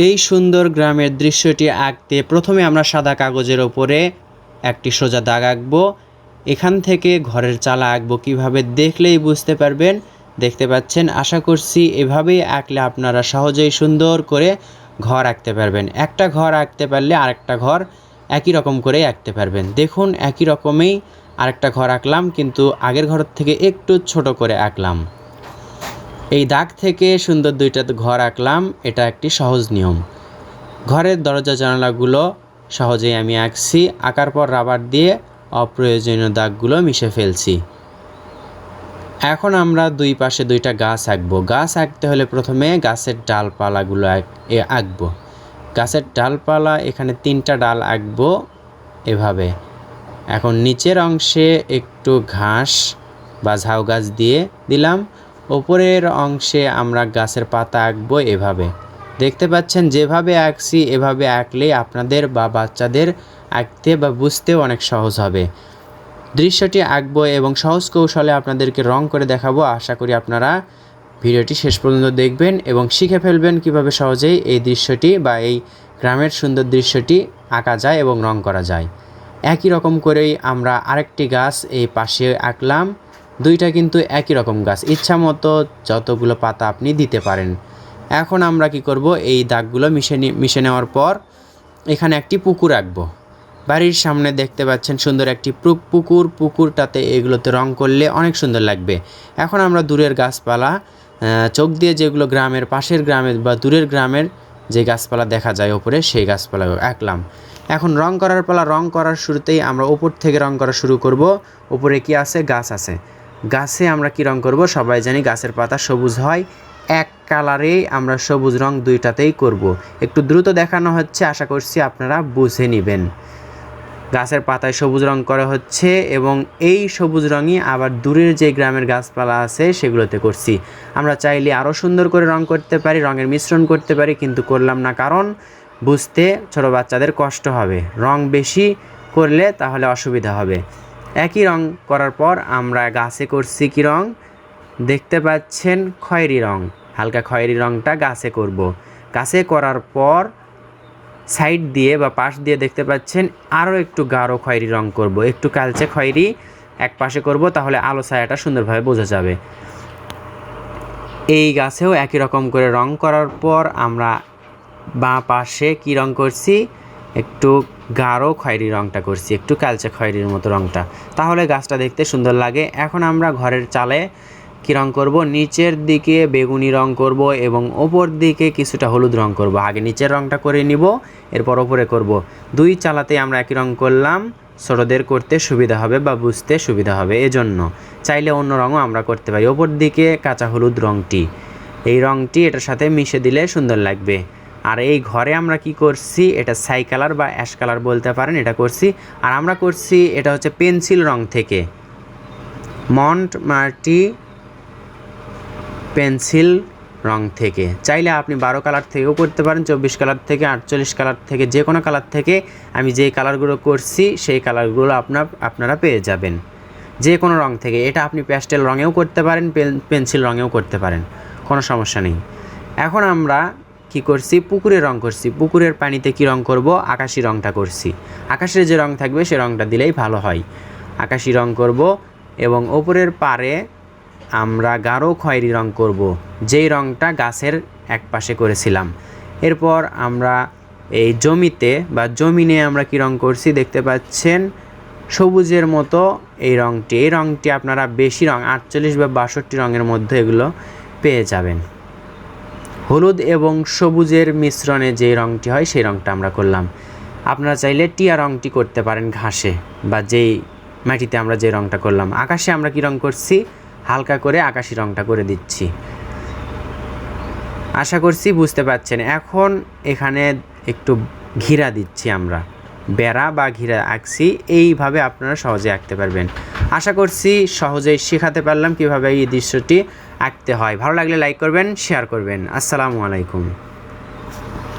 এই সুন্দর গ্রামের দৃশ্যটি আঁকতে প্রথমে আমরা সাদা কাগজের ওপরে একটি সোজা দাগ আঁকব। এখান থেকে ঘরের চালা আঁকবো কীভাবে দেখলেই বুঝতে পারবেন। দেখতে পাচ্ছেন, আশা করছি এভাবেই আঁকলে আপনারা সহজেই সুন্দর করে ঘর আঁকতে পারবেন। একটা ঘর আঁকতে পারলে আরেকটা ঘর একই রকম করেই আঁকতে পারবেন। দেখুন, একই রকমেই আরেকটা ঘর আঁকলাম, কিন্তু আগের ঘর থেকে একটু ছোট করে আঁকলাম। এই দাগ থেকে সুন্দর দুইটা ঘর আঁকলাম, এটা একটি সহজ নিয়ম। ঘরের দরজা জানালাগুলো সহজেই আমি আঁকছি। আঁকার পর রাবার দিয়ে অপ্রয়োজনীয় দাগগুলো মিশে ফেলছি। এখন আমরা দুই পাশে দুইটা গাছ আঁকবো। গাছ আঁকতে হলে প্রথমে গাছের ডালপালাগুলো আঁকবো। গাছের ডালপালা এখানে 3টা ডাল আঁকবো এভাবে। এখন নিচের অংশে একটু ঘাস বা ঝাউ গাছ দিয়ে দিলাম। ওপরের অংশে আমরা গাছের পাতা আঁকবো এভাবে। দেখতে পাচ্ছেন, যেভাবে আঁকছি এভাবে আঁকলেই আপনাদের বা বাচ্চাদের আঁকতে বা বুঝতেও অনেক সহজ হবে। দৃশ্যটি আঁকবো এবং সহজ কৌশলে আপনাদেরকে রং করে দেখাবো। আশা করি আপনারা ভিডিওটি শেষ পর্যন্ত দেখবেন এবং শিখে ফেলবেন কিভাবে সহজেই এই দৃশ্যটি বা এই গ্রামের সুন্দর দৃশ্যটি আঁকা যায় এবং রং করা যায়। একই রকম করেই আমরা আরেকটি গাছ এই পাশে আঁকলাম। দুইটা কিন্তু একই রকম গাছ, ইচ্ছা মতো যতগুলো পাতা আপনি দিতে পারেন। এখন আমরা কি করব, এই দাগগুলো মিশে নেওয়ার পর এখানে একটি পুকুর আঁকবো। বাড়ির সামনে দেখতে পাচ্ছেন সুন্দর একটি পুকুরটাতে এগুলোতে রং করলে অনেক সুন্দর লাগবে। এখন আমরা দূরের গাছপালা, চোখ দিয়ে যেগুলো গ্রামের পাশের গ্রামের বা দূরের গ্রামের যে গাছপালা দেখা যায় ওপরে, সেই গাছপালা আঁকলাম। এখন রং করার পালা। রং করার শুরুতেই আমরা উপর থেকে রং করা শুরু করব। উপরে কি আছে? গাছ আছে। গাছে আমরা কি রং করব? সবাই জানি গাছের পাতা সবুজ হয়। এক কালারেই আমরা সবুজ রং দুইটাতেই করব। একটু দ্রুত দেখানো হচ্ছে, আশা করছি আপনারা বুঝে নেবেন। গাছের পাতায় সবুজ রং করা হচ্ছে এবং এই সবুজ রঙই আবার দূরের যে গ্রামের গাছপালা আছে সেগুলোতে করছি। আমরা চাইলে আরও সুন্দর করে রং করতে পারি, রঙের মিশ্রণ করতে পারি, কিন্তু করলাম না, কারণ বুঝতে ছোট বাচ্চাদের কষ্ট হবে। রং বেশি করলে তাহলে অসুবিধা হবে। একই রং করার পর আমরা গাছে করছি কি রং? দেখতে পাচ্ছেন, খয়েরি রং। হালকা খয়েরি রংটা গাছে করব। গাছে করার পর সাইড দিয়ে বা পাশ দিয়ে দেখতে পাচ্ছেন আরও একটু গাঢ় খয়েরি রং করব। একটু কালচে খয়েরি এক পাশে করব, তাহলে আলো ছায়াটা সুন্দরভাবে বোঝা যাবে। এই গাছেও একই রকম করে রং করার পর আমরা বাঁ পাশে কি রং করছি? একটু গাঢ় খয়েরি রংটা করছি, একটু কালচে খয়েরির মতো রংটা, তাহলে গাছটা দেখতে সুন্দর লাগে। এখন আমরা ঘরের চালে কি রং করব? নিচের দিকে বেগুনি রং করব এবং ওপর দিকে কিছুটা হলুদ রং করব। আগে নিচের রংটা করে নিব, এরপর ওপরে করব। দুই চালাতে আমরা একই রং করলাম, ছোটদের করতে সুবিধা হবে বা বুঝতে সুবিধা হবে এজন্য। চাইলে অন্য রঙও আমরা করতে পারি। ওপর দিকে কাঁচা হলুদ রংটি, এই রংটি এটার সাথে মিশে দিলে সুন্দর লাগবে। আর এই ঘরে আমরা কি করছি? এটা ছাই কালার বা অ্যাশ কালার বলতে পারেন, এটা করছি। আর আমরা করছি এটা হচ্ছে পেন্সিল রং থেকে, মাটি পেন্সিল রং থেকে। চাইলে আপনি 12 কালার থেকেও করতে পারেন, 24 কালার থেকে, 48 কালার থেকে, যে কোনো কালার থেকে। আমি যেই কালারগুলো করছি সেই কালারগুলো আপনারা পেয়ে যাবেন যে কোনো রং থেকে। এটা আপনি প্যাস্টেল রঙেও করতে পারেন, পেন্সিল রঙেও করতে পারেন, কোনো সমস্যা নেই। এখন আমরা কি করছি? পুকুরে রং করছি। পুকুরের পানিতে কি রং করব? আকাশি রংটা করছি। আকাশের যে রং থাকবে সে রংটা দিলেই ভালো হয়। আকাশি রং করব এবং ওপরের পাড়ে আমরা গাঢ় খয়েরি রং করব, যেই রংটা গাছের এক পাশে করেছিলাম। এরপর আমরা এই জমিতে বা জমিনে আমরা কি রং করছি? দেখতে পাচ্ছেন সবুজের মতো এই রংটি আপনারা বেশি রং 48 বা 62 রঙের মধ্যে এগুলো পেয়ে যাবেন। হলুদ এবং সবুজের মিশ্রণে যে রংটি হয় সেই রংটা আমরা করলাম। আপনারা চাইলে টিয়া রংটি করতে পারেন ঘাসে বা যেই মাটিতে আমরা যে রংটা করলাম। আকাশে আমরা কি রং করছি? হালকা করে আকাশি রংটা করে দিচ্ছি। আশা করছি বুঝতে পারছেন। এখন এখানে একটু ঘিরা দিচ্ছি, আমরা বেড়া বা ঘিরা আঁকছি। এইভাবে আপনারা সহজে আঁকতে পারবেন। আশা করছি সহজেই শেখাতে পারলাম কিভাবে এই দৃশ্যটি আঁকতে হয়। ভালো লাগলে লাইক করবেন, শেয়ার করবেন। আসসালামু আলাইকুম।